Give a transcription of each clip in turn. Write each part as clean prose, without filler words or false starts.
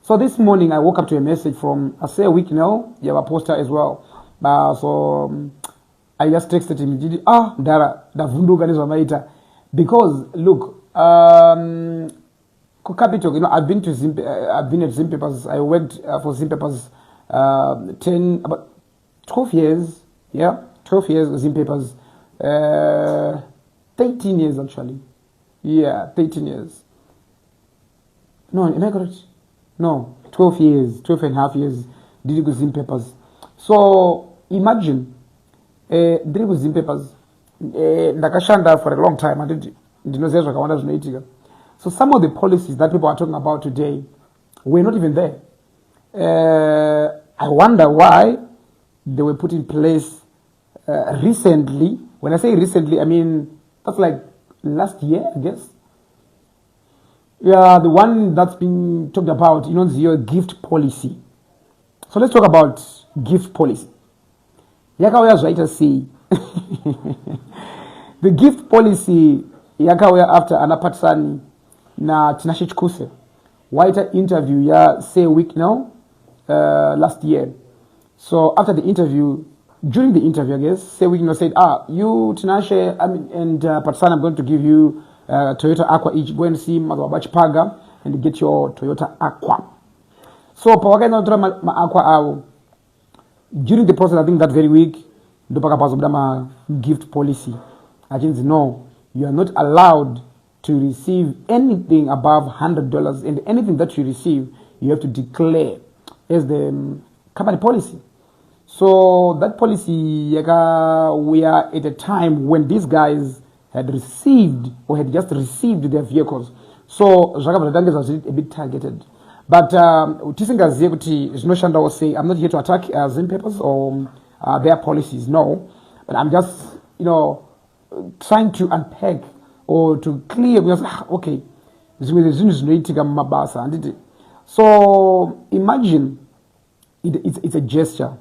So this morning I woke up to a message from Wicknell, you have a poster as well. I just texted him, because look, Capitalk, I've been to I've been at Zim Papers. I worked for Zim Papers about 12 years. Yeah, 12 years Zim Papers. 13 years actually. Yeah, 13 years. No, am I correct? No, 12 years, 12 and a half years did you go Zim Papers. So imagine, did you go Zim Papers? Ndakashanda for a long time. I did so some of the policies that people are talking about today were not even there. I wonder why they were put in place recently. When I say recently, I mean that's like last year, I guess. Yeah, the one that's been talked about, your gift policy. So let's talk about gift policy. Yakawaya Zwaita say the gift policy Yakawaya after Phathisani na Tinashe Kuse. Waita interview ya say Wicknell last year. So after the interview, during the interview, I guess, say Wicknell said, you Tinashe, and Phathisani, I'm going to give you Toyota Aqua each. Go and see Magabachi Paga and get your Toyota Aqua. So Pawaga ma Aqua during the process, I think that very week, the Pagapazobdama gift policy. I think no, you are not allowed to receive anything above $100, and anything that you receive, you have to declare as the company policy. So that policy, we are at a time when these guys had received or had just received their vehicles. So Jagabadangas was a bit targeted. But Tisinga Zekuti is no shanda will say, I'm not here to attack Zim Papers or their policies, no. But I'm just, trying to unpack or to clear, because, okay, so imagine it's a gesture.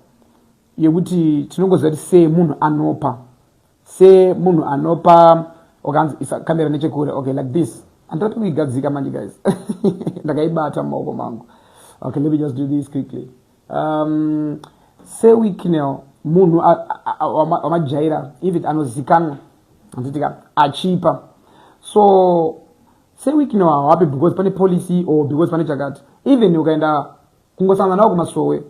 You would say Mun Anopa. Say Mun Anopa, it's a camera nature code, okay, like this. And that we got Zika money, guys. Okay, let me just do this quickly. Say Wicknell, Munu, or Jaira, if it anos Zikano, and are cheaper. So, say Wicknell are happy because Pani policy or because Pani Jagat, even Uganda, Kungosana Masoe,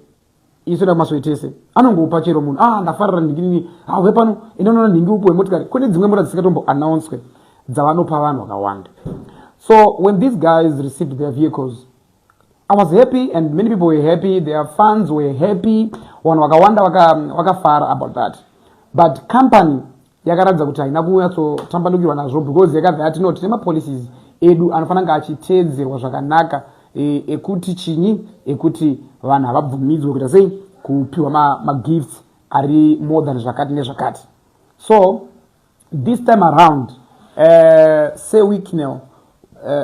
instead of Masoetese. I don't go Pachero Moon, the father and beginning, weapon, in another Ningu, Motka, couldn't remember the second announcement. Zawano Pawano Gawand. So when these guys received their vehicles, I was happy and many people were happy, their fans were happy, one waka far about that. But company yakaradza kuti haina kunyatsotambanukirwa nazvo because yakabva yati no tine policies edu anofanira achiteedzerwa zvakanaka ekuti chinyi ekuti vanhu havabvumidzwe kuita sei kupiwa magifts ari more than zvakati nezvakati. So this time around, say Wicknell,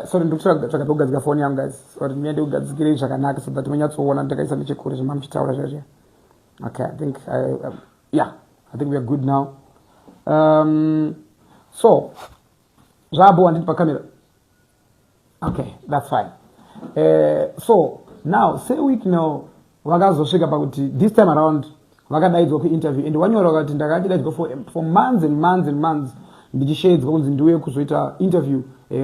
sorry, ndikutsvaka kugadzika phone yangu guys. Sorry, ndiende kugadzikire zvakanaka so that munyatsoona ndakaisa nechekure zvamamuchitaura zvaizvo. Okay, I think I think we are good now. So Zabo and camera. Okay, that's fine. So now say Wicknell wakazoshika pakuti this time around wakadaidzwa kuinterview and wanyora wakati ndakati for months and months and months ndichishades kunzi ndiuye kuzoita interview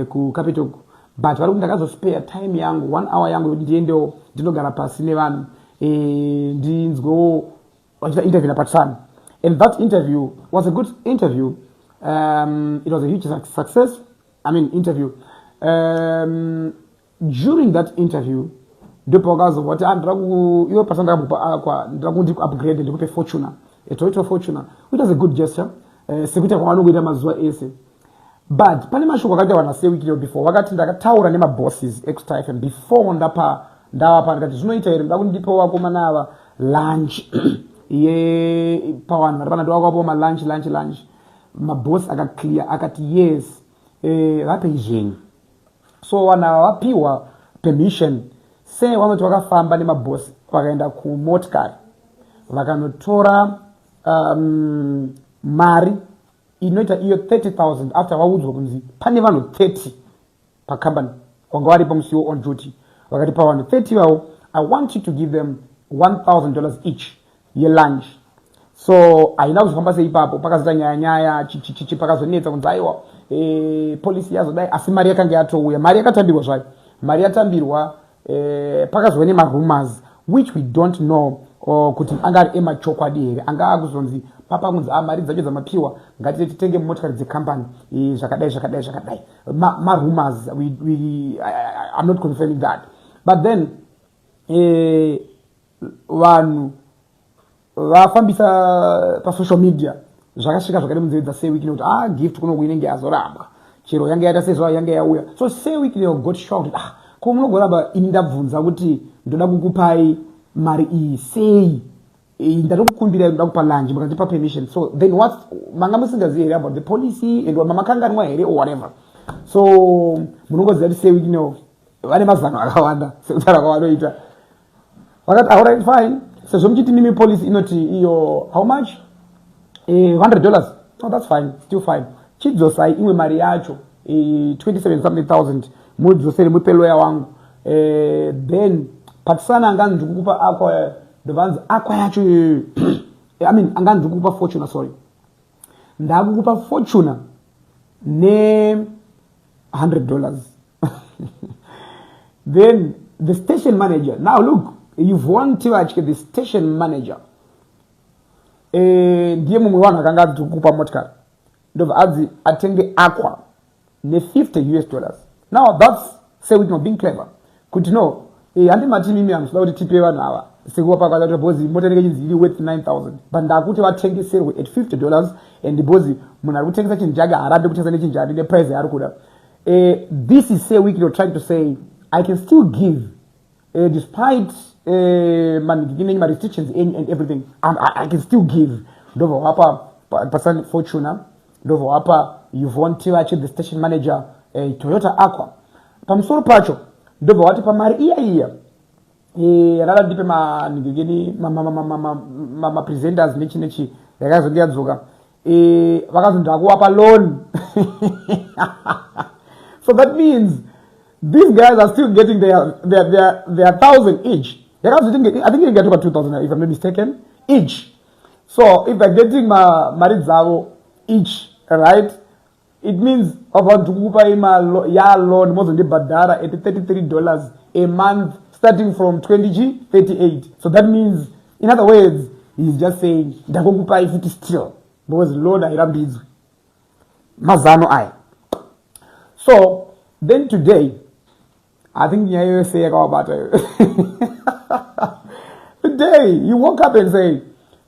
ku Capitalk, but vari kuti ndakazospare time yangu 1 hour yangu kuti ndiendewo ndinogara pasi nevanhu ndinzwewo vachita interview naPhathisani. And that interview was a good interview. It was a huge success. Interview. During that interview, the pokazo what your person upgrade the Fortuna, a Toyota Fortuna, which was a good gesture. Security kwa with them as well. But Panama show wakati wanasay Wicknell before wakati ndakataura nema bosses extra FM before ndapa ngati zvinoita ndakundipo wako manawa lunch ye pawana rana ndo wako lunch maboss akaclear akati yes vape izveni. So wana wapiwa permission say vanoti vakafamba nemaboss vakaenda kumotikari vakanotora mari inoita iyo 30,000 after vaudzwa kunzi pane vanhu 30 pakambani wanga varipo musiwo on duty wakatipa 130 wao, I want you to give them $1,000 each ye lunch. So aina kuzofamba sei ipapo pakazita nyaya chichichi pakazonetsa kunzi aiwa policy yazodai asi mari yakanga yatouya, mari yakatambirwa zvayo, mari yatambirwa pakazove nemarumors which we don't know kuti anga ari emachokwadi here, anga akuzonzi papa kunzi mari dzacho dzamapiwa ngatite titenge motikari dzekampani zvakadai marumors. I'm not confirming that, but then vanhu vafambisa pasocial media zvakasvika zvakati munzeve dza Wicknell kuti gift kuno inenge yazorambwa chero yange yaita sezvo yange yauya. So Wicknell got shocked, ko munogoramba ini ndabvunza kuti ndoda kukupai mari iyi sei, ndatokukumbira ndoda kupa lunch mukandipa permission, so then what manga musingazivi here about the policy and mamakanganwa here or whatever. So munongoziva kuti Wicknell vane mazano akawanda sekutara kwavanoita vakati alright fine, sezvo muchiti nimi policy inoti iyo how much $100. Oh, that's fine, still fine. Chidzosai imwe mari yacho 27 something thousand mudzosere mupe lawyer wangu, then Phathisani angani ndikukupa Aqua ndovanzi Aqua yacho I mean angani ndikukupa Fortuna, sorry ndakukupa Fortuna ne $100. Then the station manager, now look, you've won Chivhayo, the station manager ndiye mumwe wanhu akanga adzikupa motikari ndobva adzi atenge Aqua ne $50. Now that's Wicknell being clever kuti no handimati mimi amusoda kuti tipe vanhu ava sekuva pakati bhozi moteneke chinzi iri worth 9,000 but ndakuti vatengeserwe at $50 and bhozi munhu ari kutengesa chinhu chake harambe kutengesa nechinhu chake neprice yaari kuda. This is Wicknell trying to say I can still give despite my restrictions and everything, I can still give. Ndovo hapa Phathisani Fortuna, ndovo hapa you've won Chivhayo, the station manager Toyota Aqua. Pamsoro pacho ndovo wati pamari iya rara dipe nigegeni ma presenters nechi yakazondia dzoka vakazondakuwapa loan. So that means these guys are still getting their 1,000 each. I think they get about 2,000 if I'm not mistaken each. So if they're getting Marizavo each, right, it means about ya loan more than the badara at $33 a month starting from 20G 38. So that means, in other words, he's just saying ndakukupa if it is still because loan airambidzwe mazano aya. So then today I think you say about today you woke up and say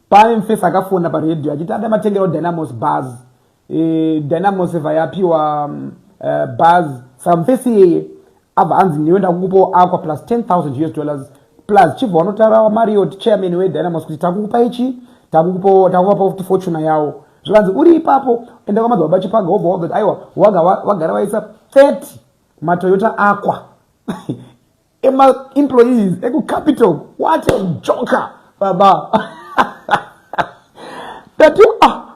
pane mfesi akafona paredio achiti ada matengero Dynamos bars Dynamos vayapiwa bars samfesi yeye abva anzi niwenda kukupo Aqua plus $10,000 plus chibva vanotara Marriott chairman weDynamos kuti takukupa ichi takukupa Fortuna yawo zvanzi uri ipapo enda kwamadzibaba chipaga wobva wabva aiwa wagara waisa 30 maToyota Aqua employees Capitalk. What a joker, baba. That you are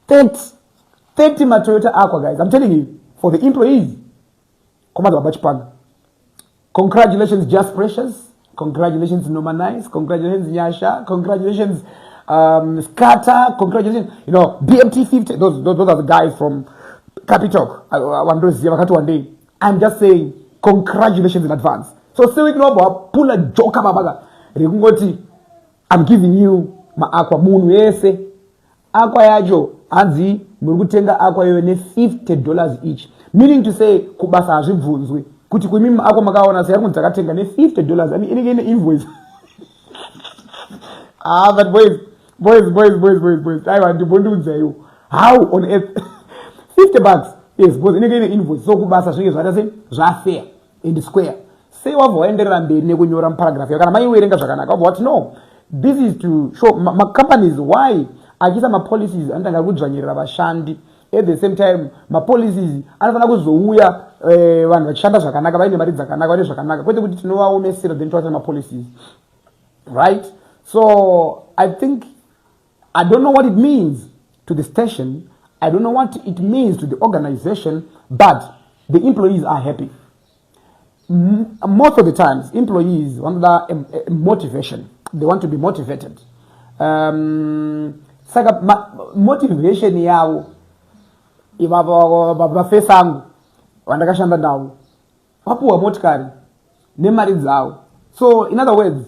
30 my Toyota Aqua, guys. I'm telling you, for the employees. Congratulations, Just Precious. Congratulations, Noma Nice. Congratulations, Nyasha. Congratulations, Scatter. Congratulations, BMT 50. Those are the guys from Capitalk. One day. I'm just saying, congratulations in advance. So Wicknell pull a joker babaga. I'm giving you my Aqua moon yese. Aqua yajo anzi murugutenga Aqua yone $50 each. Meaning to say kubasa azimvunzwe. Kuti kwimi Aqua makaona say yakunzi akatenga ne $50. I mean inenge invoice. But boys. I want to bondunza you. How on earth? $50. Yes, but inenge invoice. So kubasa zvinge zvadase zvafair in the square. Say wavoenderera mberi nekunyora paragraph yakana maiwerenga zvakanaka but no, this is to show companies why achisa policies anotanga kudzvanyirira vashandi at the same time policies anofana kuzouya vanhu vachishanda zvakanaka vaine mari dzakanaka vaine zvakanaka kwete kuti tinovaomesera then toasa policies, right? So I think I don't know what it means to the station, I don't know what it means to the organization, but the employees are happy. most of the times, employees want that motivation. They want to be motivated. Motivation yao vafesa angu vandakashanda navo vapuwa motikari nemari dzavo. So in other words,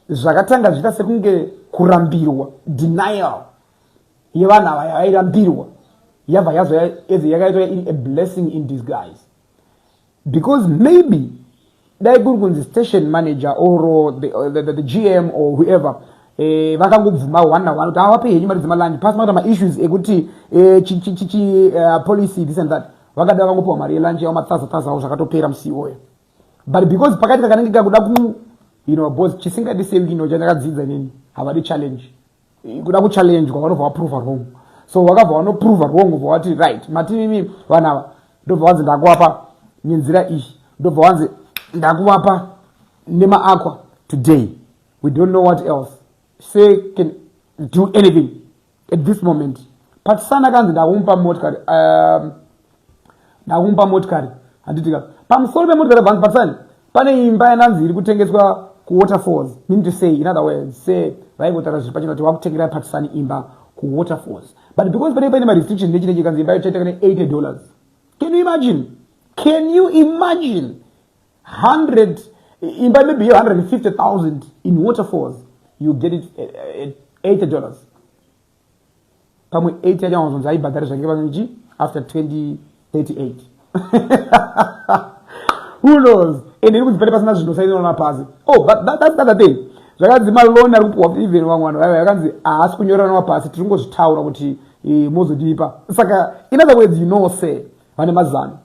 zvakatanga zviita sekunge kurambirwa, denial yevanhu ava yairambirwa yabva yakaitwa a blessing in disguise, because maybe dai kuri kunzi station manager or the GM or whoever vakangobvuma one kuti avape henyu mari dzemalandi pasina kuita maissues ekuti policy this and that, vakada vangopiwa mari yelanchi yavo matsaza avo zvakatopera musi iwoyo. But because pakati kanenge kuda boss chisingadi sevino chandakadzidza nini havadi challenge, kuda kuchallengwa vanobva vaprova wrong. So vakabva vanoprova wrong bva vati right matimimi vanhu ava ndobva vanzi ndakuwapa nenzira iyi, ndobva vanzi ndakuwapa nema-aqua today, we don't know what else, say can do anything at this moment. Phathisani kanzi ndakumpa motikari handitika pamusoro pemotikari bvanzi Phathisani pane imba yananzi iri kutengeswa kuwaterfalls, mean to say, in other words, say vaingotara zviri pachena kuti vakutengera Phathisani imba kuwaterfalls, but because pane marestriction nechinechi kanzi imba yochaiteka $80. Can you imagine 100 imba maybe 150,000 in waterfalls, you get it at $80. Pamwe 80 yachangozonzi aibhadhari zvake vanchi after 2038. Who knows? And it very personal zvinosaiona pasi. Oh, but that's the other thing. Zvakanzi maloni ari kupuwa even vamwana vakanzi haasi kunyorana pasi, tiri kungozvitaura kuti mozodipa. Saka in other words, say vane mazano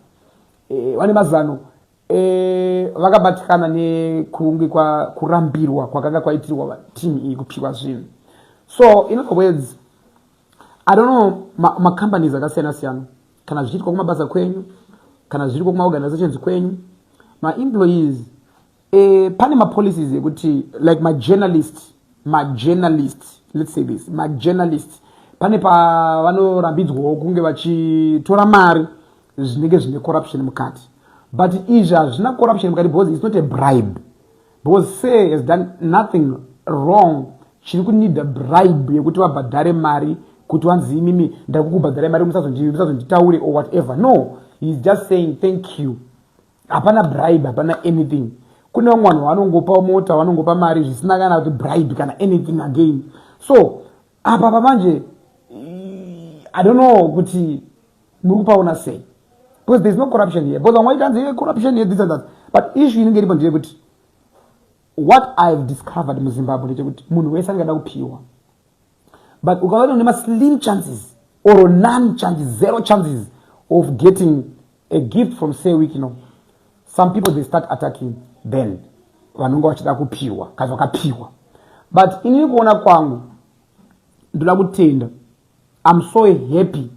vakabatikana nekunge kurambirwa kwakanga kwaitirwa team iyi kupiwa zvinhu. So in other words, I don't know, macompanies akasiyana siyana kana zvichiitwa kumabasa kwenyu kana zvichiitwa kumaorganizations kwenyu, ma-employees pane ma-policies ekuti like ma-journalist, let's say this, ma-journalist pane pavanorambidzwawo kunge vachitora mari zvinenge zvine corruption mukati, but izvi hazvina corruption mukati because it's not a bribe, because say has done nothing wrong chiri kunida bribe yekuti vabhadhare mari kuti vanzi imimi ndakukubhadhara mari musazonditaure or whatever. No, he's just saying thank you. Hapana bribe, hapana anything. Kune vamwe vanhu vanongopa mota, vanongopa mari zvisina kana kuti bribe kana anything again. So apa pamanje I don't know kuti muri kupaona sei, because there's no corruption here. Because vamwe vaiti corruption here, this and that, but issue inenge iripo ndeyekuti what I've discovered in Zimbabwe ndechekuti munhu wese angada kupiwa, but ukaona une slim chances or none chances, zero chances of getting a gift from say Wicknell, some people they start attacking, then vanonga vachida kupiwa kazi vakapiwa. But inini kuona kwangu ndoda kutenda, I'm so happy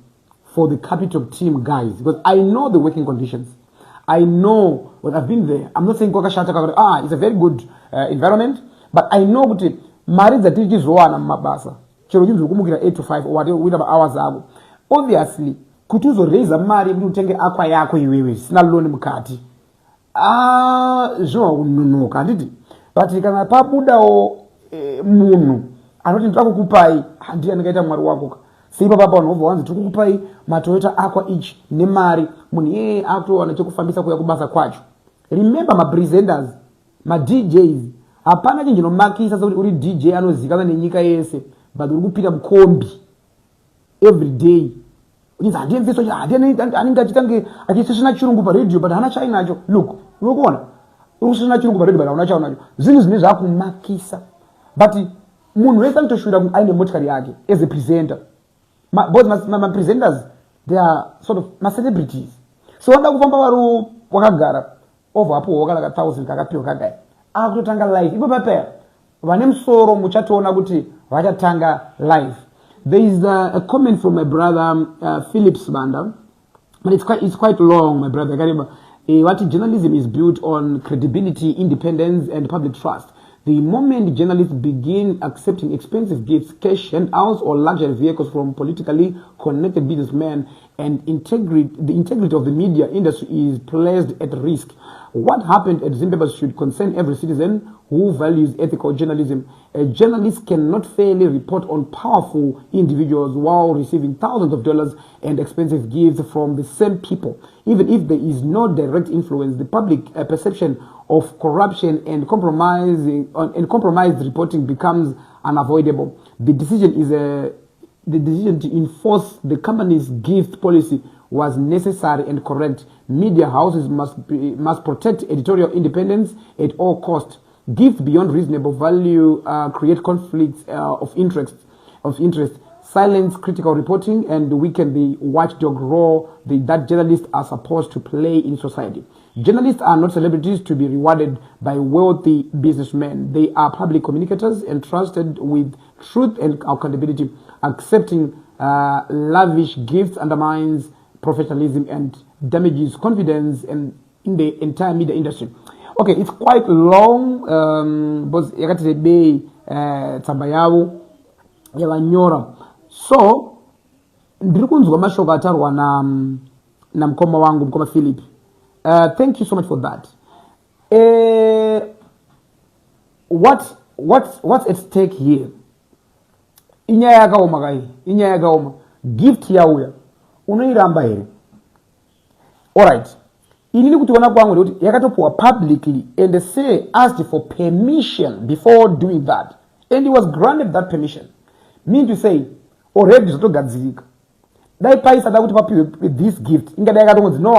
for the Capitalk team guys, because I know the working conditions. I know what I've been there. I'm not saying it's a very good environment, but I know kuti mari dzatichizowana mumabasa chero chinzi kumukira 8 to 5 or whatever hours ago, obviously kuti uzoraise mari yekuti utenge aqua yako iwewe sina loan mukati zvinononoka handiti. But kana pabudawo munhu anoti ndirakukupai handii anakaita mwari wako seipa papa vanobva vanzi tiri kukupai matoyota aqua each nemari, munhu akutowana chekufambisa kuya kubasa kwacho. Remember mapresenters, ma-DJs, hapana chinjinomakisa sekuti uri DJ anozivikanwa nenyika yese, but uri kupinda mukombi every day. Unzi anenge achitange achisvisvina chirungu paredhiyo but hana chainacho. Look, urikuona uri kusvisvina chirungu paredhiyo but hauna chaunacho, zvinhu zvine zvakumakisa. But munhu wese anotoshuira kunge aine motikari yake as a presenter. Both my presenters, they are sort of my celebrities. So wanda kufamba vari wakagara over apo wakalaka 1000 kakapiwa kagai akutotanga live ipo papera vane musoro muchatoona kuti vachatanga live. There is a comment from my brother Philip Sbanda, but it's quite long, my brother. What journalism is built on credibility, independence, and public trust. The moment journalists begin accepting expensive gifts, cash handouts, or luxury vehicles from politically connected businessmen, and the integrity of the media industry is placed at risk. What happened at Zimbabwe should concern every citizen who values ethical journalism. A journalist cannot fairly report on powerful individuals while receiving thousands of dollars and expensive gifts from the same people. Even if there is no direct influence, the public perception of corruption and compromised reporting becomes unavoidable. The decision to enforce the company's gift policy was necessary and correct. Media houses must protect editorial independence at all costs. Gifts beyond reasonable value create conflicts of interest, silence critical reporting, and weaken the watchdog role that journalists are supposed to play in society. Journalists are not celebrities to be rewarded by wealthy businessmen. They are public communicators entrusted with truth and accountability. Accepting lavish gifts undermines professionalism and damages confidence in the entire media industry. Okay, it's quite long, but yakati be Chivhayo yavanyora. So ndiri kunzwa mashoko atarwa na mkoma wangu, mkoma Philip. Thank you so much for that. What's at stake here? Inyaya yakaoma gift yauya unoiramba here. Alright, inini kuti wana kwangu kuti yakatopuwa publicly and say asked for permission before doing that, and he was granted that permission. Mean to say already zvotogadzirika. Dai paisa da kuti papiwe this gift ingada yakatongodzi no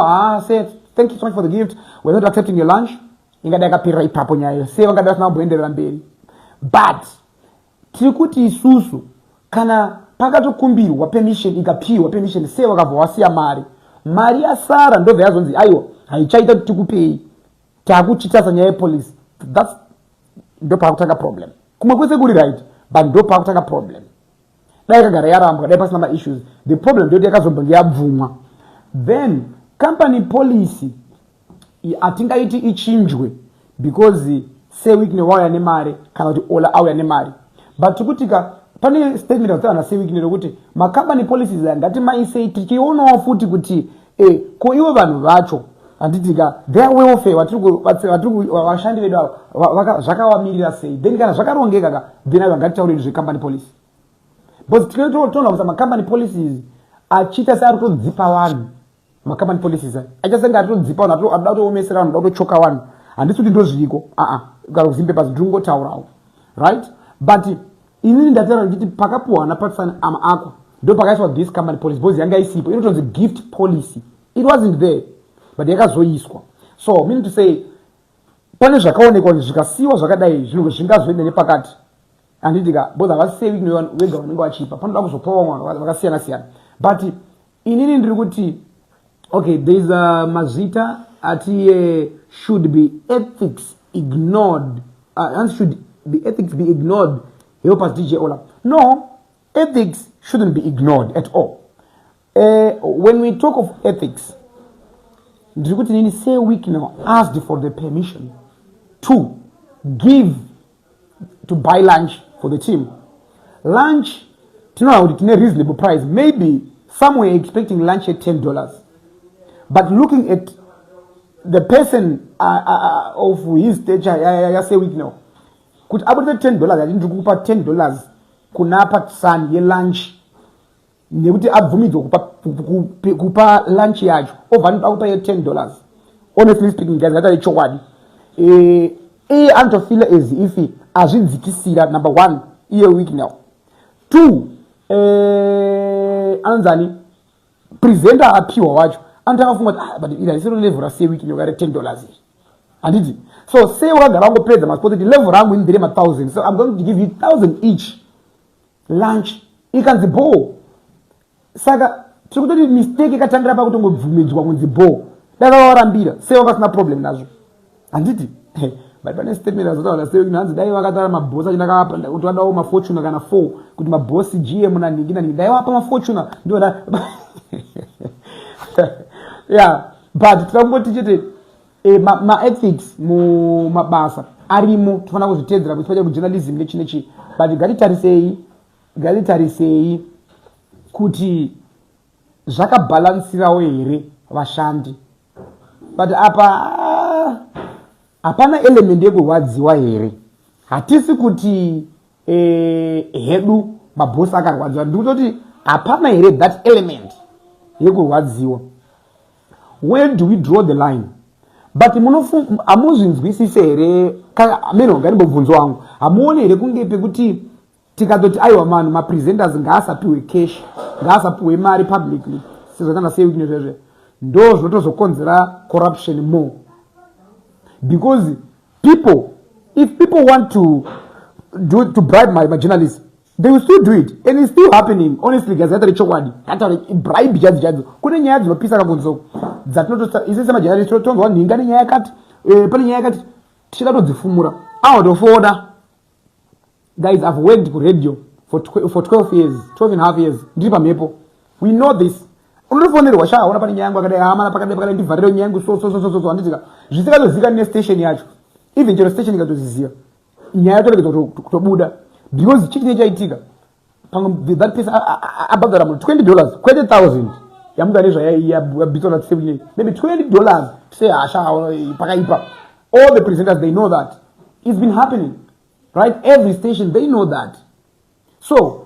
say thank you so much for the gift, we're not accepting your lunch. Ingada yakapirira ipapo nyayo sei vangada vasina kumboenderera mberi. But tiri kuti isusu kana pakatokumbirwa permission ikapiwa permission sei vakabva wasiya mari yasara ndobva yazonzi aiwa haichaita kuti tikupei takuchitasa nyaya yepolice. That's ndo pakutanga problem. Kumwe kwese kuri right, but ndo pakutanga problem. Dai kagara yarambwa, dai pasina issues. The problem ndoti yakazombonge yabvumwa. Then company policy atingaiti ichinjwe because say Wicknell wauya nemari kana kuti Ollah auya nemari. But tukutika pane statement yatsana say Wicknell kuti ma company policies ngati maise tichionawo futi kuti ko iwo vanhu vacho anditika their welfare vatiri vashandi vedu zvakawamirira sei, then kana zvakarongeka ka then ava ngatitauriri zvecompany policy. Because tinotoona kuti macompany policies achita seari kutodzipa vanhu. Macompany policies achasenga ari kutodzipa vanhu, anoda kutoomesera vanhu, anoda kutochoka vanhu. Handisi kuti ndozviriko kugara kuzimpepa ndingotaurawo right. But inini ndataura nditi pakapuhwa Phathisani ako ndo pakaiswa this company policy because yanga isipo inotonzi gift policy. It wasn't there but yakazoiswa. So meaning to say pane zvakaonekwa zvikasiwa zvakadai zvinhu zvingazoenda nepakati anditika because havasei wega vanenge vachipa panoda kuzopawo vakasiyana siyana. But inini ndiri kuti okay, there is a mazita ati should be ethics ignored and should the ethics be ignored. Help us DJ Ollah. No, ethics shouldn't be ignored at all. When we talk of ethics, ndikuti nini say Wicknell asked for the permission to buy lunch for the team. Lunch, you know, at a reasonable price. Maybe some were expecting lunch at $10. But looking at the person of his stature, say Wicknell, could about the $10, I didn't kupa $10 kuna Phathisani ye lunch. Nekuti abvumidzwa kupa lunch yacho over kupa ye $10. Honestly speaking, guys, ngata chokwadi. Antofila as if azvidzikisira number 1 iye Wicknell. 2 anzani presenter apiwa wacho antakafunga but ila isiro level rase Wicknell ngare $10. Anditi. So say wakagara ngopedza masipoti level rangu ndire ma 1000. So I'm going to give you 1000 each. Lunch ikanzi bo. Saka tikutoti mistake ikatangira pakuti ngobvumidzwa kunzi bo. Dakawarambira say wakasina problem nazvo. Anditi. But pane statement azotaura sei kunanzi dai vakatara mabosi achindakapa kuti vadawo mafortune kana 4 kuti mabosi GM naningina dai wapa mafortune ndio da. Yeah, but tinangoti chete ma ethics mu mabasa arimo tofana kuzvitedzera kuti paje journalism nechinechi. But galitarisei kuti zvakabalansirawo here vashandi. But apa hapana element yekurwadziwa here. Hatisi kuti hedu mabhosi akarwadziwa. Ndikutoti hapana here that element yekurwadziwa. Where do we draw the line? But hamuzvinzwisise here ameno ngarimbobvunzo wangu hamuone here kunge pekuti tikatoti aiwa manu mapresenters ngaasapiwe cash ngaasapiwe mari publicly sezvatanga sei kuti nezvezve ndo zvinotozokonzera corruption more, because if people want to bribe my journalists, they will still do it, and it's still happening. Honestly, guys, that's chokwadi. That's bribe jadzo. Kune nyaya dzinopisa kabunzo dzatinoto isese majournalists totonzwa ninga nyaya yakati pane nyaya yakati tichida kudzifumura out of order. Guys, I've worked for radio for 12 years, 12 and a half years. Ndiri pamhepo. We know this. Unofonerwa shaona pane nyaya yangu akadai hama pakadai ndivharire nyaya yangu so anditika zvisikatozika ne station yacho, even chero station ikatoziziva nyaya yacho kutobuda, because chiti chaitika that person above the $20 $20,000 yamugare zvayabitona tsevine maybe $20 to say asha pakaipa. All the presenters, they know that it's been happening, right? Every station, they know that. So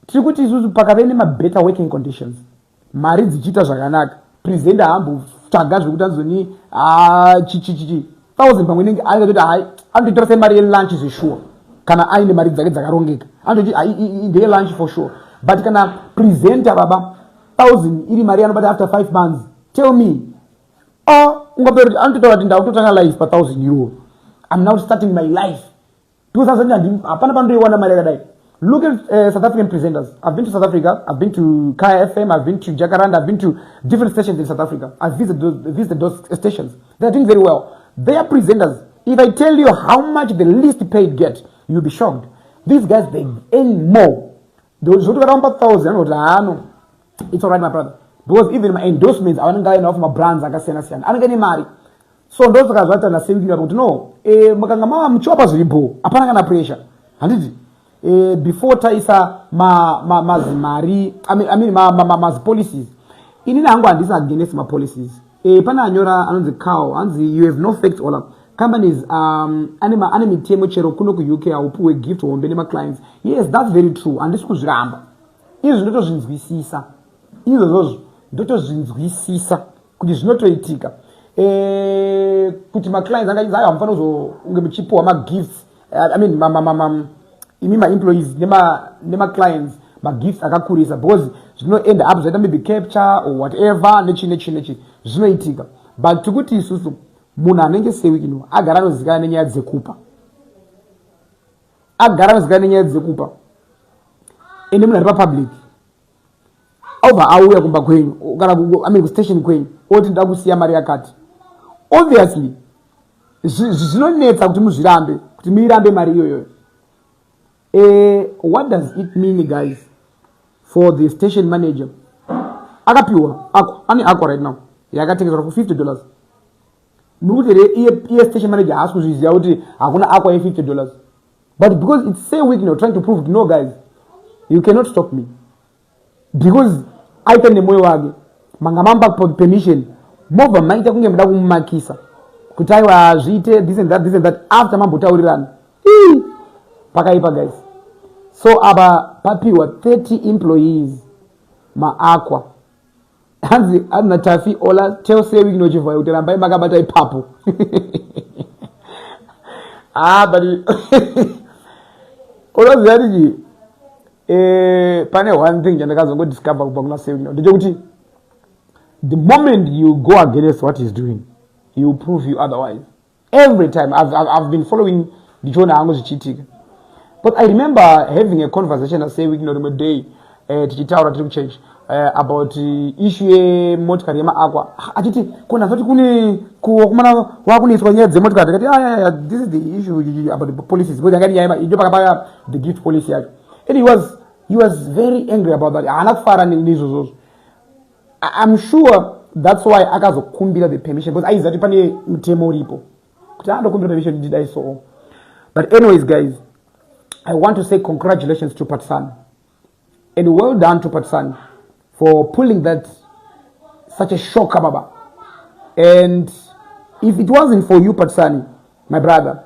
tirikuti isusu pakave better working conditions, mari dzichita zvakanaka, presenter hambotsvaga zvekuti anzoni chichichichi 1000 pamwe nenge aikatoti hai anototora semari yelunch zvesure kana aine mari dzake dzakarongeka anototi ndeye lunch for sure. But kana presenter baba 1000 iri mari anobata after 5 months, tell me ungaperi anototaura kuti ndakutotanga life pa €1,000. I'm now starting my life 2000 hapana pandoiwana mari yakadai. Look at South African presenters. I've been to South Africa, I've been to Kaya FM, I've been to Jacaranda, I've been to different stations in South Africa. I've visited those stations. They're doing very well. They are presenters. If I tell you how much the least paid get, you'll be shocked. These guys, they earn more. Those who around 1,000, it's alright, my brother. Because even my endorsements, I don't get enough my brands, I don't get any money. So those guys what I'm saying, no, makangama mchopa zilipo, apana kana pressure. Handiti. Before taisa mazimari, I mean ma policies. Inina hangu andisa against my policies. Pana anyora anonzi cow, anzi you have no facts Ollah. Companies anime temo chero kuno ku UK aupuwe gift wombele ma clients. Yes, that's very true. And this kuziramba. Izo ndoto zinzwisisa. Izo zozo ndoto zinzwisisa kuti zvinotoitika. Kuti ma clients angayiza ayo amfano zo ungemuchipo ama gifts. I mean my employees nema clients ma gifts akakurisa because zvino end up zvaita maybe capture or whatever nechi zvinoitika. But tukuti isusu munhu anenge sewikino agara anozikana nenyaya dzekupa, ende munhu ari papublic obva auya kumba kwenyu kana kustation kwenyu oti nda kusiya mari yakati, obviously zvinonetsa kuti muzvirambe, kuti muirambe mari iyoyo. What does it mean, guys, for the station manager? Akapiwa Aqua right now yakatengeswa for $50. Nukuti station manager has kuzviziva kuti hakuna Aqua ye $50. But because it's so weak now, trying to prove, no guys, you cannot stop me. Because I tell them wage mangamamba permission mova maita kunge mda kumakisa kutaiwa zvite this and that after mambotaurirana pakaipa, guys. So aba papiwa 30 employees ma Aqua hanzi adna tafi Ollah tell say we no Chivhayo uteramba makabata ipapo but Ollah zari pane one thing jandakazo go discover kubangula say no ndikuti the moment you go against what he's doing, he will prove you otherwise. Every time I've been following the Jonah Ango's cheating. But I remember having a conversation I say we know day to change about issue motkari ma Aqua. Achiti kuna zoti kuni kumana wakuniswa nyedze motkari kati this is the issue about the policies. But ngani yaima ijo pakapaya the gift policy yake. And he was very angry about that. Anakufara nizo. I'm sure that's why akazokumbira the permission because aizati pane mtemo ripo. Kuti andokumbira permission did I so. But anyways, guys, I want to say congratulations to Phathisani. And well done to Phathisani for pulling that such a shock, Baba. And if it wasn't for you, Phathisani, my brother,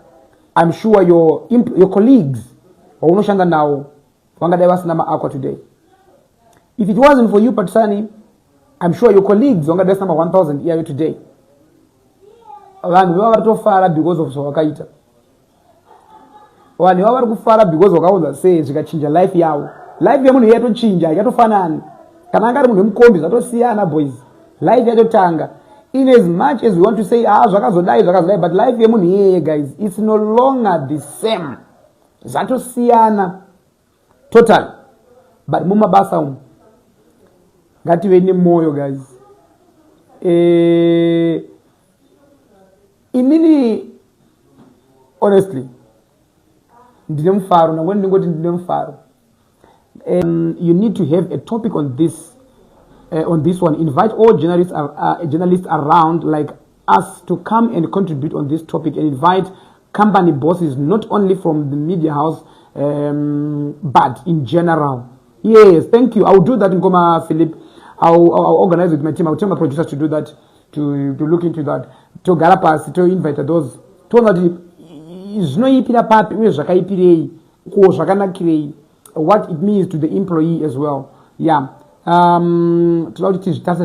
I'm sure your colleagues, Onoshanga now, Wangadevas Nama Aqua today. If it wasn't for you, Phathisani, I'm sure your colleagues, Wangadevas number 1,000 here today. Vanhu vavatofara because of zvawakaita. Vanhu vavarikufara because wakaudza sei zvikachinja life yavo. Life yemunhu yatochinja yatofanani. Kana anga ari munhu wemukombi zvatosiyana boys. Life yatotanga. In as much as we want to say zvakazodai, but life yemunhu iyeye guys, it's no longer the same. Zvatosiyana total. But mumabasa umu ngative nemoyo guys. Inini, honestly, you need to have a topic on this one. Invite all journalists around like us to come and contribute on this topic, and invite company bosses, not only from the media house, but in general. Yes, thank you. I'll do that in Goma, Philip. I'll organize with my team. I'll tell my producers to do that, to look into that. To Garapas, to invite those. To that is no ipira papi, what it means to the employee as well. Yeah. To teach but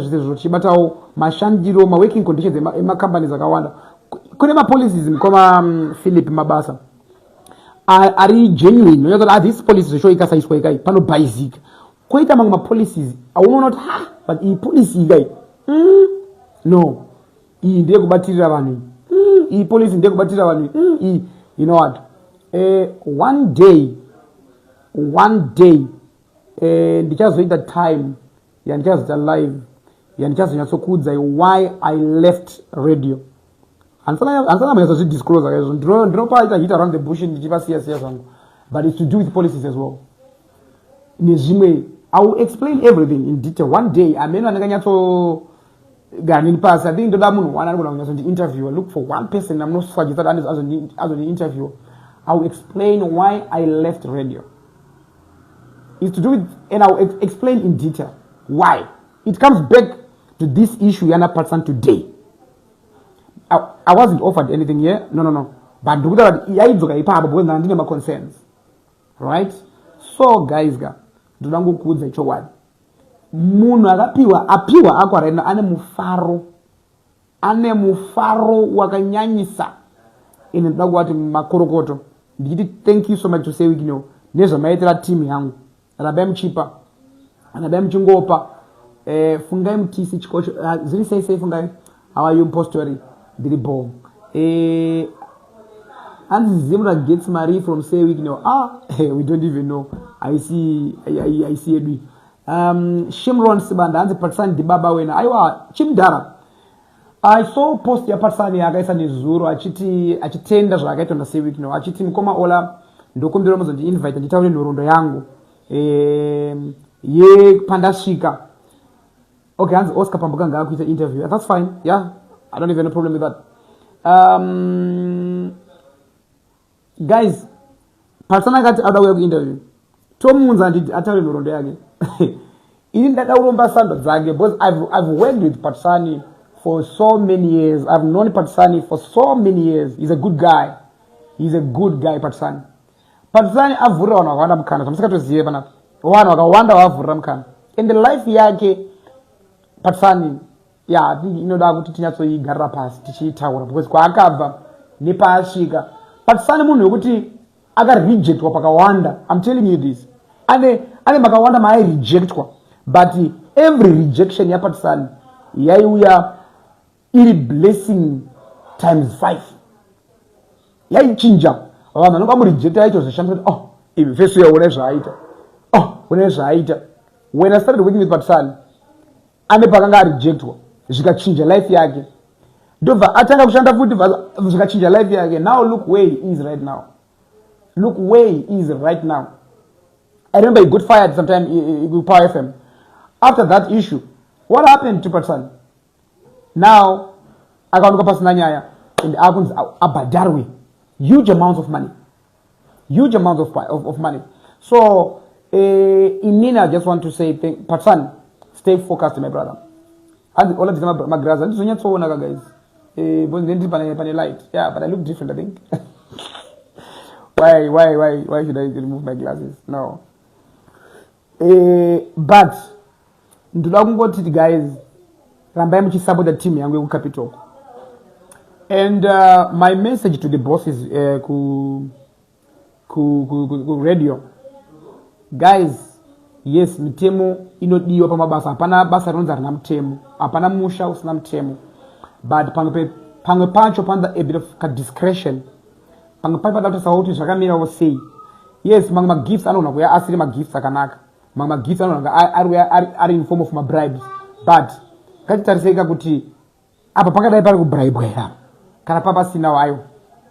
mashandiro, my working conditions, my companies are Kawanda. Kunema policies in Koma Philip Mabasa. Are genuine? No, these policies show ikasa is kweka, pano basic. Quite among my policies, I will not have, but e policy guy. No. You know what? One day, and just wait that time, and just alive, and just why I left radio. And sometimes I have to disclose, drop it hit around the bush and give us but it's to do with policies as well. I will explain everything in detail. One day, I may not pass. I think the one on the interview. I look for one person. I'm not sure that as the interview. I will explain why I left radio. It's to do with, and I will explain in detail why. It comes back to this issue, Yana Phathisani today. I wasn't offered anything here. No. But my concerns. Right? So guys, do not go kuza icho word. Munhu apiwa akwarena ane mufaro wakanyanyisa ine ndoda kuti makorokoto nditi thank you so much to say Wicknell nezvamaitira team yangu rabai muchipa rabai muchingopa fungai mutisi chikocho ziri sei fungai how are you postori ndiri ball and Zimra gets Marie from say Wicknell. We don't even know. I see Edwi. Shimron Sibanda and the Phathisani Dibaba when I was Chimdara. I saw post ya Phathisani agaisa ni zuru achitenda zvakaita na say Wicknell. Achiti mkoma Ollah ndokumbira muzo ndi invite nditaure norondo yangu. Ye pandashika. Okay, hands Oscar Pambuka ngakuita interview. That's fine. Yeah. I don't even have a problem with that. Guys, Phathisani got out of interview. Tom Munza did atari norondo yake. In that because I've worked with Phathisani for so many years. I've known Phathisani for so many years. He's a good guy. He's a good guy, Phathisani. Phathisani avura wanawanda mkana. Tamsika tuziye bana. Wanawanda wavura mkana. In the life yake, Phathisani, yeah, I think da kuti tinyatso igara pasi tichitaura because kwa akabva nepashika. Phathisani munhu wekuti aka rejectwa pakawanda. I'm telling you this. Ane makawanda mai rejectwa. But every rejection ya Phathisani yaiuya iri blessing times 5. Yaichinja. Vanhu vanokamurejecta yacho zvashamisa ivi fesu yaone zvaaita. Une zvaaita. When I started working with Phathisani, ane pakanga rejectwa zvikachinja life yake. Ndobva atanga kushanda futi zvikachinja life yake. Now look where he is right now. Look where he is right now. I remember he got fired sometime in Power FM. After that issue, what happened to Phathisani? Now, I got to Nyaya in the albums Abadarwe. Huge amounts of money. Huge amounts of money. So, in Nina, I just want to say Phathisani, Stay focused, my brother. And all of them are my brothers. This is not so guys. But then pani light. Yeah, but I look different, I think. Why should I remove my glasses? No. But ndulakungoti guys, rambai muchisapota team yangu ku Capitalk. And my message to the bosses ku radio. Guys, yes, mtemo inodiwa pa mabasa. Hapana basa ronza na mtemo. Hapana musha usina mtemo. But pangwe pancho panda a bit of discretion. Pangwe pancho panda sauti shakamira was say. Yes, mangma gifts alone we are asking my gifts akanaka. Mangma gifts alone are in form of my bribes. But kachitariseka kuti apa pakadai pari kubribe era. Kana papa sina wayo.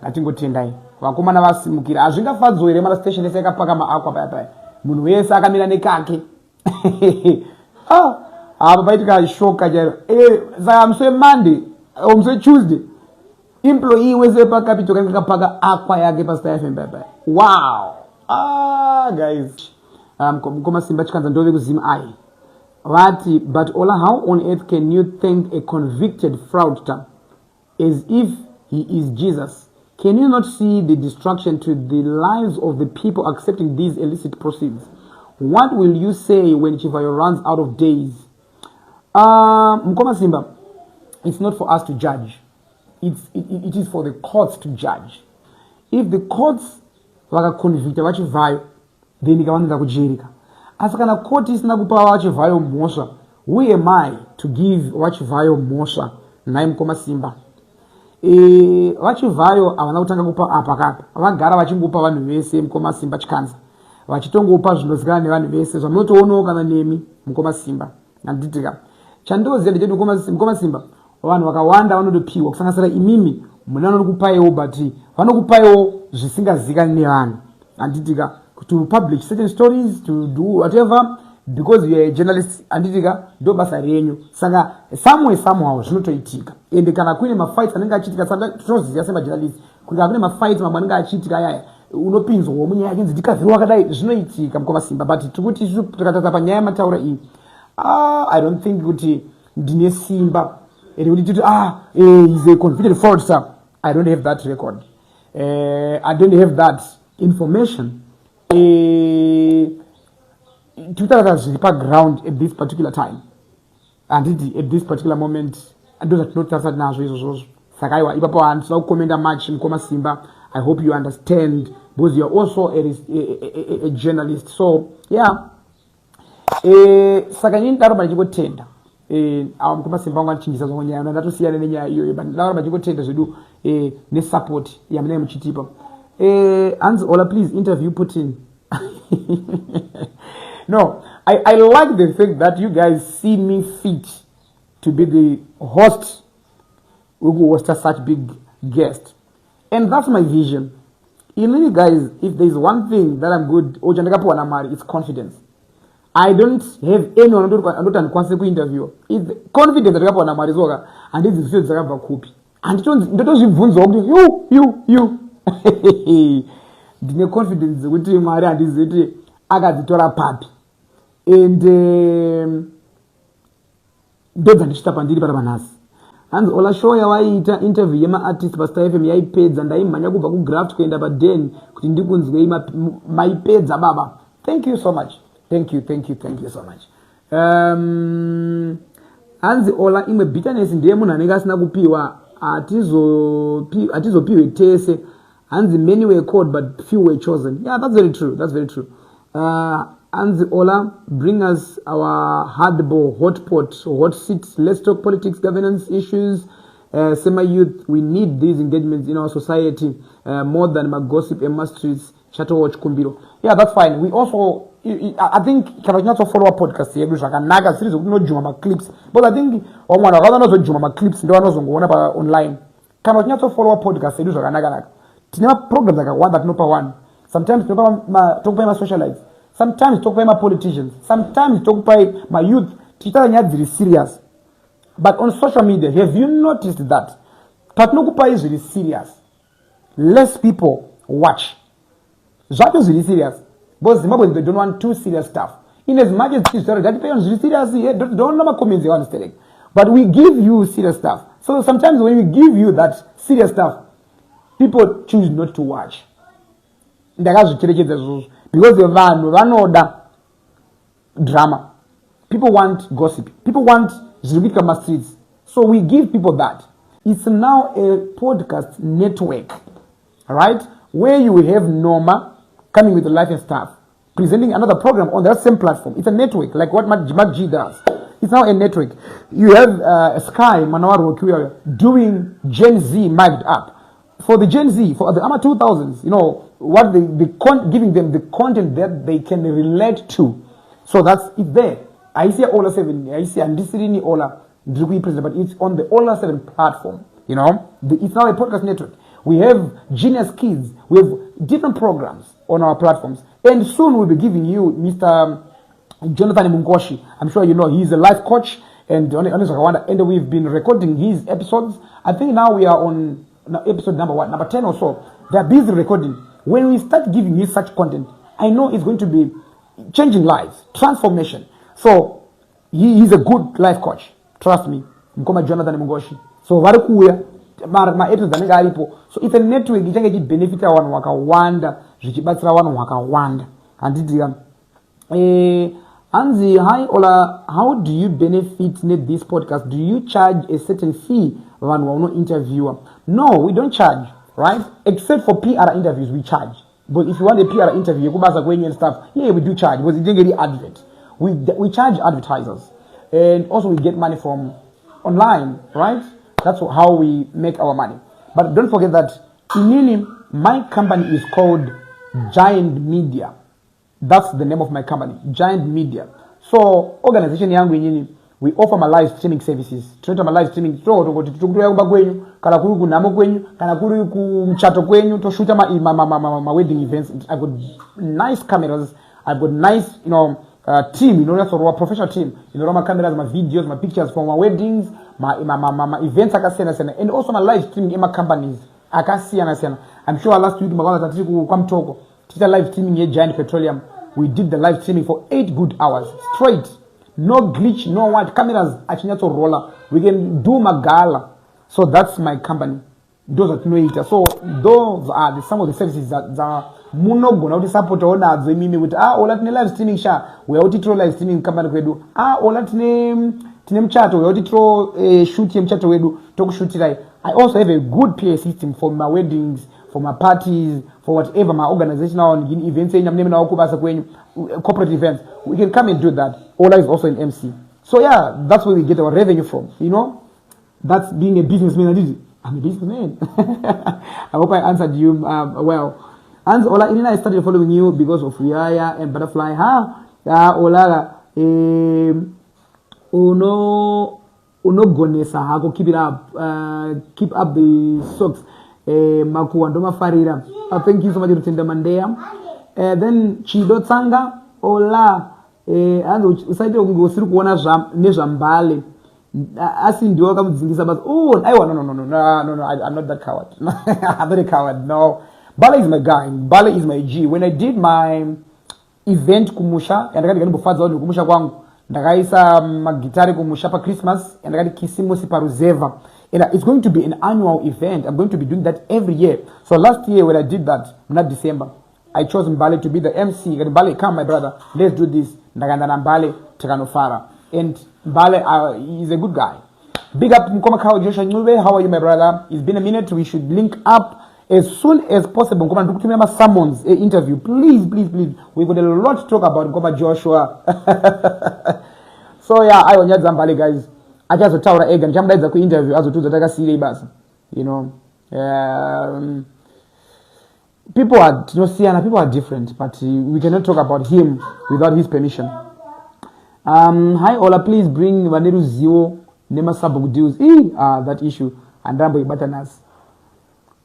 Ngatingotendai. Vakomana vasimukira. Azvingafadzwa here mara station ese yakapaka maakwa paya. Munhu wese akamira nekake. Apa paitika shoka jairo. Saka muswe Monday, muswe Tuesday. Employee wese pa Capitalk akapaka akwa yake pa Star FM paya. Wow. Guys. Mkoma simba chikanza ndove kuzima ai. Vati, but Ollah, how on earth can you thank a convicted fraudster as if he is Jesus? Can you not see the destruction to the lives of the people accepting these illicit proceeds? What will you say when Chivhayo runs out of days? Mkoma Simba, it's not for us to judge. It is for the courts to judge. If the courts were convicted of Chivhayo, then they can kujirika. As kana court is na kupa Chivhayo mosha, who am I to give Chivhayo mosha? Na Mkoma Simba. Chivhayo avana kutanga kupa apakapa. Vagara vachingopa vanhu vese Mkoma Simba chikanza. Vachitongopa zvinozikana nevanhu vese zvamutoonawo kana nemi Mkoma Simba. Nanditika. Chandoziya ndecheti Mkoma Simba. Vanhu vakawanda vanotopiwa kusanganisira imimi muna vanokupaiwo but vanokupaiwo zvisingazikani nevanhu. Nanditika. To publish certain stories, to do whatever, because we are a journalist, anditika ndo basa renyu. Saka somehow zvinotoitika. Ende kana kune mafights anenge achitika saka toziya sema journalist. Kuna kune mafights mamwe anenge achitika yaya unopinzwa munyaya yake ndikazirwa wakadai zvinoitika Mkoma Simba. But tikuti tukatata panyaya mataura iyi. I don't think kuti ndine simba. Ende kuti titi he's a convicted fraudster. I don't have that record. I don't have that information. Twitter ground at this particular time, and at this particular moment, I do not that now. Sakaiwa, ipapo and so comment much Mkoma Simba. I hope you understand because you are also a journalist. So yeah, sakanyini taro bajiko tenda. Mkoma Simba ngachinjisa zonya na ndatusiya nenya iyo but taro bajiko tenda zidu ne support ya mine mchitipa. Ollah, please interview Putin. No, I like the fact that you guys see me fit to be the host who was such big guest. And that's my vision. You guys, if there's one thing that I'm good, it's confidence. I don't have anyone who can consequently interview. It's confidence that I'm good, and this is the field that I'm good. And you. Ndine confidence kuti Mwari andiziti akadzitora papi and ndodza ndichita pandiri para manhasi. Hanzi Ollah show yawaita interview yema artist pa Star FM yaipedza ndaimhanya kubva ku graft kuenda pa den kuti ndikunzwei maipedza baba. Thank you so much. Thank you so much. Hanzi Ollah imwe bitterness ndiye munhu anenge asina kupiwa atizopiwe tese. And many were called, but few were chosen. Yeah, that's very true. And Ollah, bring us our hardball, hot pot, hot seats. Let's talk politics, governance issues. Semi-youth, we need these engagements in our society more than my gossip and my streets, Chato Watch Kumbiro. Yeah, that's fine. We also, I think, can not follow a podcast here. Naga series of no Juma clips. But I think, one of the Juma clips, no one knows online. Can not follow a podcast here. Naga. Tinema programs like one that no per one. Sometimes talk by my socialites. Sometimes talk by my politicians. Sometimes talk by my youth. Tita is serious. But on social media, have you noticed that Tatnokupa is really serious? Less people watch. That is really serious. But Zimbabwe, they don't want too serious stuff. In as much as it's that depends on seriously, don't know my comments on the but we give you serious stuff. So sometimes when we give you that serious stuff, people choose not to watch. Because the van order drama. People want gossip. People want Zubikama streets. So we give people that. It's now a podcast network. Alright? Where you will have Norma coming with the life and stuff, presenting another program on that same platform. It's a network, like what Mark G does. It's now a network. You have Sky Manawaru doing Gen Z mic'd up. For the Gen Z, for the AMA 2000s, you know, what giving them the content that they can relate to. So that's it there. I see Ollah 7, I see Andisirini Ollah, but it's on the Ollah 7 platform. You know, it's now a podcast network. We have Genius Kids. We have different programs on our platforms. And soon we'll be giving you Mr. Jonathan Mungoshi. I'm sure you know he's a life coach. And we've been recording his episodes. I think now we are on episode number 10 or so. They're busy recording. When we start giving you such content, I know it's going to be changing lives, transformation. So he's a good life coach. Trust me. Mkoma Jonathan Mungoshi. So varikuya. So it's a network which benefit one wakawanda, zvichibatsira vanhu wakawanda. Handiti Anzi, hi Ola, how do you benefit this podcast? Do you charge a certain fee when we're not interviewer? No, we don't charge, right? Except for PR interviews, we charge. But if you want a PR interview, go back and stuff, yeah, we do charge, because you didn't get the advert. We charge advertisers. And also we get money from online, right? That's how we make our money. But don't forget that in my company is called Giant Media. That's the name of my company, Giant Media. So organization yangu we offer my live streaming services. Treat my live streaming so kana kuri kunamo kwenyu kana kuri kumchato kwenyu to shoot my wedding events. I've got nice cameras. I've got nice, team, that's a professional team. My cameras, my videos, my pictures for my weddings, my events and also my live streaming in my companies. I'm sure last week come talk. Teacher live streaming here, Giant Petroleum. We did the live streaming for 8 good hours straight. No glitch, no what. Cameras actually to roller. We can do magala. So that's my company. Those are no eater. So those are some of the services that muno gona uti support ona mimi with ola tine live streaming sha. We are tro live streaming company kwedu. Ola tine mchato we tro shoot mchato wedu to shoot. I also have a good PA system for my weddings, for my parties, for whatever my organization on events, corporate events. We can come and do that. Ola is also an MC. So yeah, that's where we get our revenue from. That's being a businessman. I'm a businessman. I hope I answered you well. And Ola, I started following you because of Riaya and Butterfly. Ola, Unogonesa, Hako, keep it up. Keep up the socks. Maku and Doma Farida. Thank you so much, Rutinda Mandea. Then Chido Tsanga, Ola, and Usai go through one of Nezambale. Asking do come about no, I'm not that coward. I'm not a coward, no. Bala is my guy, Bala is my G. When I did my event Kumusha, and I got to Kumusha Kwangu, ndakaisa magitari kumusha pa Christmas, and I got Kisimusi Paruzeva. And it's going to be an annual event. I'm going to be doing that every year. So last year when I did that, not December, I chose Mbale to be the MC. Mbale, come my brother, let's do this. Ndagandana Mbale, Tekanofara. And Mbale is a good guy. Big up Mkoma Kao Joshua Nyube. How are you, my brother? It's been a minute. We should link up as soon as possible. Mkoma, do remember someone's interview. Please. We've got a lot to talk about Mkoma Joshua. So yeah, I want Mbale, guys. I just told egg and jump like the interview as to the syllabus. People are people are different, but we cannot talk about him without his permission. Hi Ola, please bring Vaneru Zio Nema Sabugdius. That issue and Rambo Batanas.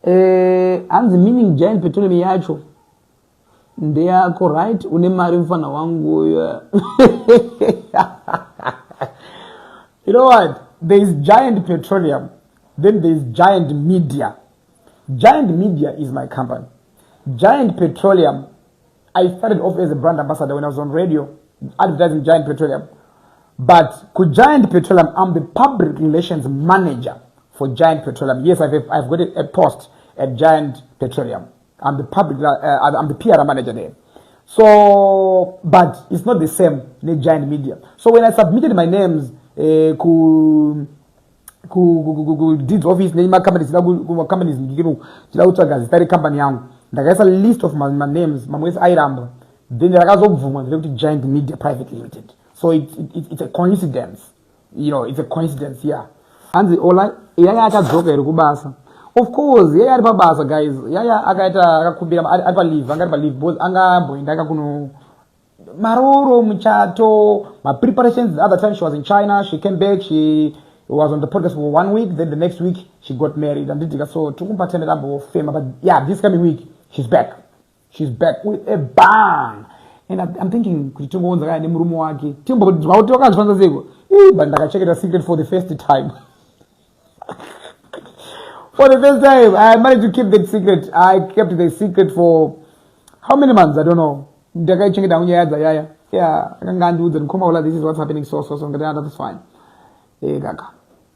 And the meaning Giant Petroleum Yacho. They are correct. Unemari mfana wangu. You know what? There is Giant Petroleum. Then there is Giant Media. Giant Media is my company. Giant Petroleum, I started off as a brand ambassador when I was on radio. advertising Giant Petroleum. But could Giant Petroleum, I'm the public relations manager for Giant Petroleum. Yes, I've got a post at Giant Petroleum. I'm the PR manager there. So, but it's not the same in Giant Media. So when I submitted my names, deeds office name companies company yangu ndakaisa list of my names mamwezi airamba then ndakazobvuma ndikuti Giant Media Private Limited. So it's a coincidence, you know, it's a coincidence. Yeah, and the Ollah yaya akadzoka iri kubasa. Of course yaya ari pabasa guys. Yaya akaita akakumbira ari pa leave, anga ari pa leave both anga mboenda kuno maroro muchato, my preparations. The other time she was in China, she came back, she was on the podcast for 1 week, then the next week she got married and did so tukumpatenera fame. But yeah, this coming week she's back with a bang. And I'm thinking kuti tongoonza kaya nemurume wake timboti wakazvanza seko but ndakachekera secret for the first time. For the first time I managed to keep that secret. I kept the secret for how many months? I don't know. Ndakaichengeta munyaya dzayaya. Yeah, akangandiudza ndikoma Ollah, this is what's happening, so that's fine. Kaka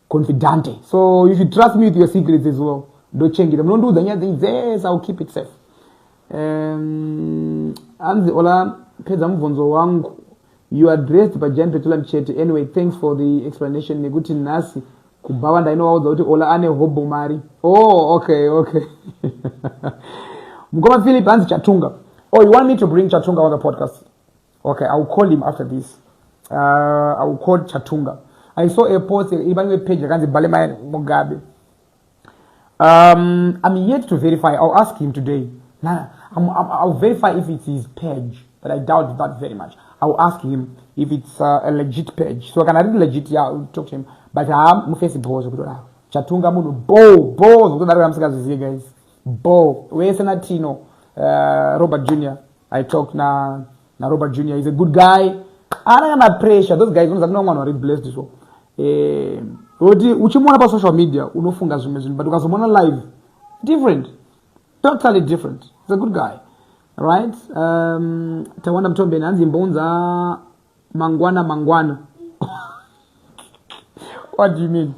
confidante. So you should trust me with your secrets as well. Don't change it. Don't do the things. Yes, I'll keep it safe. And Ollah, you addressed by Giant Petroleum Chat. Anyway, thanks for the explanation. Neguti nasi kubawanda. I know all the Ollah ane hobo mari. Oh, okay. Mkoma Philip and Chatunga. Oh, you want me to bring Chatunga on the podcast? Okay, I'll call him after this. I will call Chatunga. I saw a post even a page against Balema Mugabe. I'm yet to verify. I'll ask him today. I'll verify if it's his page, but I doubt that very much. I'll ask him if it's a legit page. So I can read legit, yeah, I'll talk to him. But I'm facing pose. Chatunga Munu, Bo, guys. Bo, where's Natino? Robert Jr. I talk na Robert Jr. He's a good guy. I don't have pressure. Those guys don't know one or blessed this one. Uchimona pa social media, unofunga zimezini, but ukazomona live, different. Totally different. He's a good guy. Alright? Tawanda mtombe nanzi mbonza mangwana. What do you mean?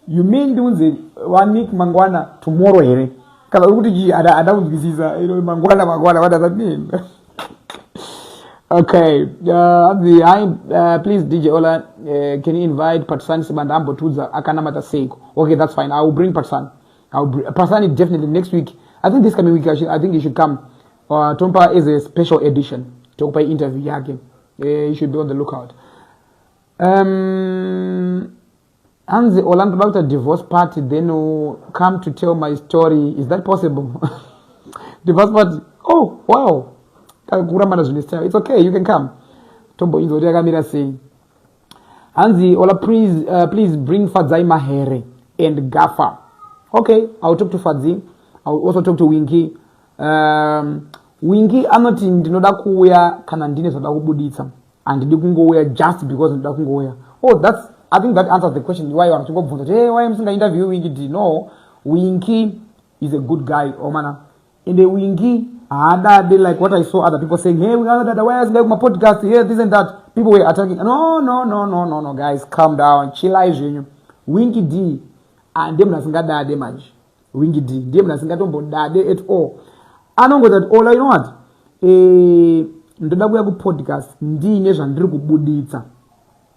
You mean dunzi one week mangwana tomorrow here? Kala ukuti ji ada uzisiza, you know, mangwana, what does that mean? Okay, please DJ Ollah, can you invite Phathisani Sibandambo Tuza Akanamata Seiko? Okay, that's fine. I will bring Phathisani. Phathisani definitely next week. I think this coming week I think he should come. Tompa is a special edition. Tompa interview yake. You should be on the lookout. And the Ollah about a divorce party, then come to tell my story. Is that possible? Divorce party? Oh, wow. It's okay, you can come. Tombo inzo kamera saying, Anzi Ollah, please bring Fadzai Mahere and Gaffa. Okay, I'll talk to Fadzi. I'll also talk to Winky. Winky anoti ndinoda kuya kana ndine zoda kubuditsa and ndikungoya just because ndoda kungoya. Oh, I think that answers the question why you want to go for hey, why am I interview Winky? No, Winky is a good guy, Omana. In the Winky they like what I saw other people saying, hey, we got that, where's like my podcast here, this and that. People were attacking. No, guys, calm down, chill out, you. Winky D and them nasinga da damage. Winky D, them nasinga tombo da at all. I don't go that all. You know what? Ndoda kuya ku podcast ndi inezva ndiri kubuditsa.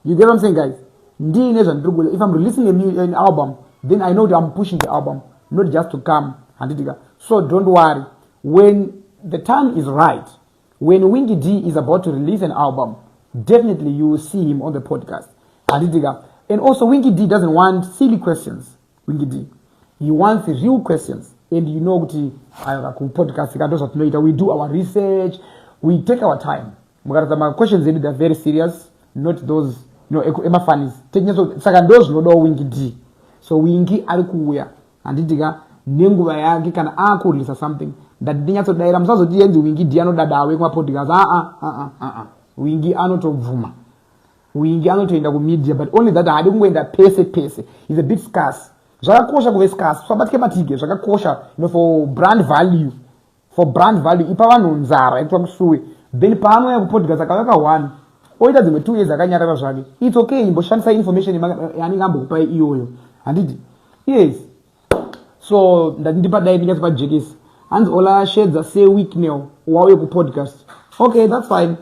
You get what I'm saying, guys? Ndi inezva ndiri kubuditsa. If I'm releasing an album, then I know that I'm pushing the album, not just to come and so don't worry. When the time is right, when Winky D is about to release an album, definitely you will see him on the podcast. And also Winky D doesn't want silly questions. Winky D, he wants real questions. And you know, podcast we do our research, we take our time. My questions they're very serious, not those Emma funnies. Second those no Winky D. So Winky alikuya and nenguva yake kana akurisa something that dinya so daira msazo dienzi Winky diano dadawe kwa podcast Winky anotovuma Winky anotoenda ku media, but only that adi kungoenda pese is a bit scarce. Zvakakosha kuve scarce sabatike matike zvakakosha for brand value ipa vanhu nzara itwa kusuwe then pano ya ku podcast akaweka 1 oita dzimwe 2 years akanyarara zvake it's okay imboshandisa information yani ngambokupa iyoyo handiti yes so ndipa dai ndingatpa jekisi hanzi Ollah shedza say Wicknell wauye kupodcast okay that's fine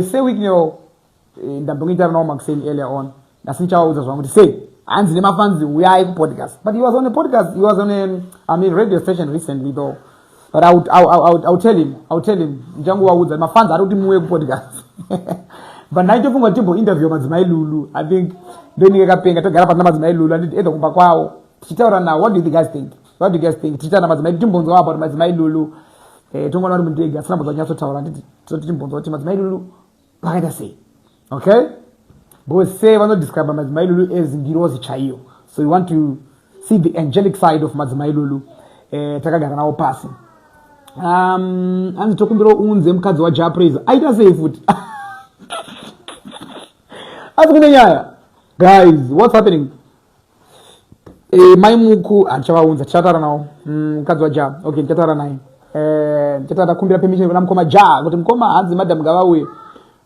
say Wicknell ndambongoita nawo Maxine earlier on ndasinchaudza zvangu kuti say hanzi nemafanzi uyai kupodcast but he was on a podcast he was on a radio station recently though but I'll tell him njangu waudza mafanzi ari kuti muwe kupodcast but ndaitofunga timbo interview madzimai Lulu I think ndonike kapenga togara pana madzimai Lulu anditi edo kumba kwawo tichitaura now what do you guys think tichitaura madzimai timbonzo about madzimai Lulu tongona ari mundege asina mbonzo nyatsotaura anditi timbonzo kuti madzimai Lulu pakaita sei okay because say vano describe madzimai Lulu as ngirozi chaiyo so you want to see the angelic side of madzimai Lulu takagara nawo pasi anzi tokumbira unze mukadzi waJapraise aita sei futi Askune nyaya guys what's happening maimuku achavaunza chatara nawo mukadzi waJa okay chatara naye chatara kumbira permission kuna mkoma Ja kuti mkoma hanzi madam gavauye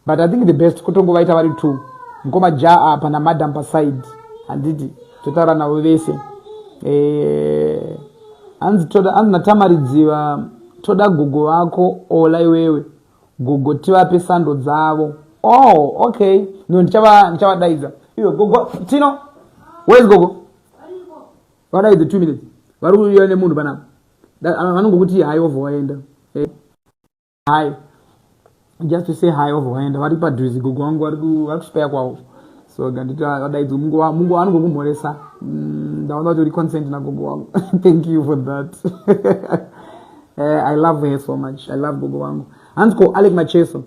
but I think the best kutongovaita vari 2 mkoma Ja apa na madam pa side handiti chatara nawo vese hanzi natamaridziva toda gogo wako Ollah iwewe gogo tivape sando dzavo oh okay no ndichava iyo gogo Tino where is gogo what is the 2 minutes vari kuuya nemunhu panapa vanongokuti hi over waenda hi just to say hi over waenda vari padhuzi gogo wangu vari kuspaya kwavo so nganditi vadaidzo mungu anongokumhoresa ndaona kuti uri consent nagogo wangu thank you for that I love her so much I love gogo wangu hanzi ko Alec Macheso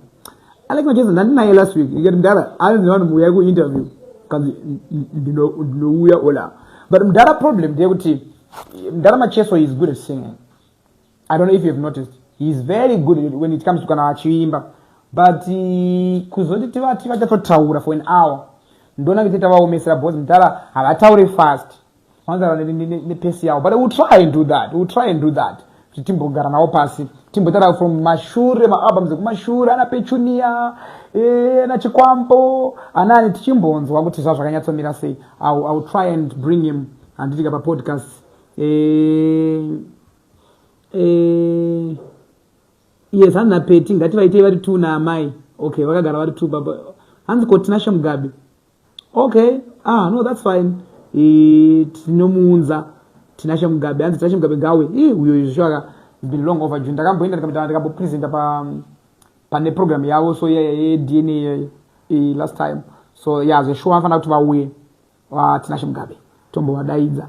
ndandinaye last week ikati mdara anziwana muya ku-interview kanzi ndinouya Ollah but mdara problem ndeyekuti mdara Macheso is good at singing I don't know if you've noticed he is very good when it comes to kana achiimba but kuzoti tivachatotaura for an hour ndona kuti tavaomesera because mdara havataure fast wanzara nepesi yavo but we'll try and do that timbogara nawo pasi timbotara from mashure maalbums ekumashure ana Pechunia ana Chikwambo anani tichimbonzwa kuti zvazvakanyatsomira sei I'll try and bring him anditika pa podcast yes hana peti ngativaitei vari 2 naamai okay vakagara vari 2 baba hanzi ko Tinashe Mugabe okay no that's fine tinomuunza Tinashe Mugabe hanzi Tinashe Mugabe gawe uyo zvaka it's been long overdue ndakamboenda ndakambopresenta pane program yavo so DNA last time so yeah zveshuwa anofana kuti vauye Tinashe Mugabe tombovadaidza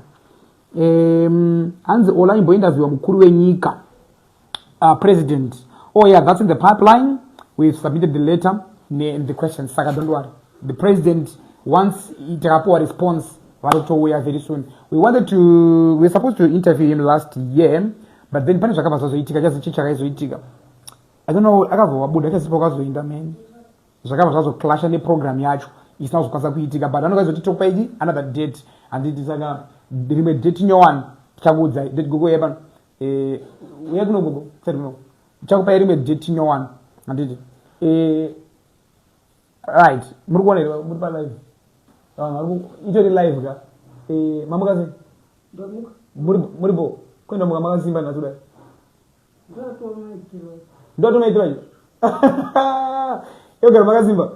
hanzi Ollah imbointerviewa mukuru wenyika president oh yeah that's in the pipeline we've submitted the letter and the questions saka don't worry the president once itakapuwa response varotouya very soon we were supposed to interview him last year but then pane zvakabva zvazoitika chakaizoitika I don't know akabvawabuda akasipa kwazoenda man zvakabva zvazoclasha neprogram yacho isina kuzokwanisa kuitika but anokazotitopaiji another date handiti saka rimwe date nyowani tichakuudza date gogo yepano uya kuno gogo tichakupai rimwe date nyowani handiti right muri kuona muri pa live itori live ka mamukase muri bo kwenda muka makasimba natudai ndotomaitira iyo yogara makasimba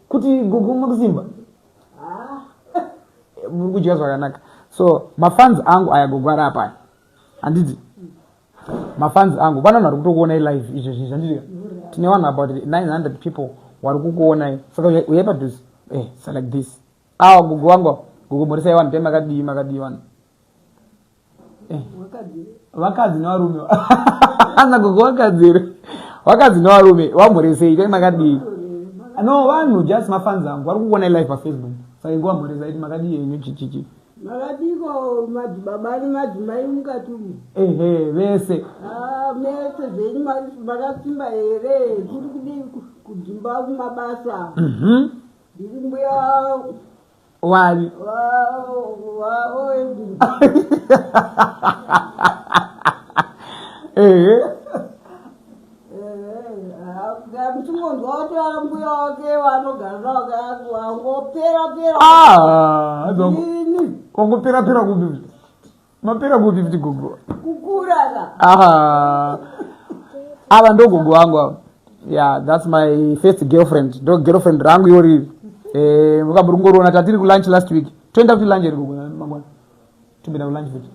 kuti gogo makusimba muri kudya zvakanaka so mafans angu aya gogo ari apa handiti mafans angu vanhu vari kutokuonai live izvo zvinhu zvanditika tine vanhu about 900 people vari kukuonai saka uyai padhuzi so like this gogo wangu gogo morisai vanhu tai makadii vanhu vakadzi nevarume ana gogo vakadzi nevarume vamhoresei tai makadii no vanhu just mafans angu vari kukuonai live pafacebook saka ingo vamhoresai ti makadii yenyu chichichi makadiko madzibaba nemadzimai mukati umu vese mese zvenyu makasimba here kuri kudii kudzimba kumabasa ndiri mbuya wari mapera kubi. Mapera kubi kuti gogo. Kukura. Ava ndo gogo wangu. Yeah, that's my first girlfriend. Ndo girlfriend rangu yori. Mukaburungorona tatiri ku lunch last week. Twenda kuti lunch eri gogo mangwana. Tumbenda ku lunch futhi.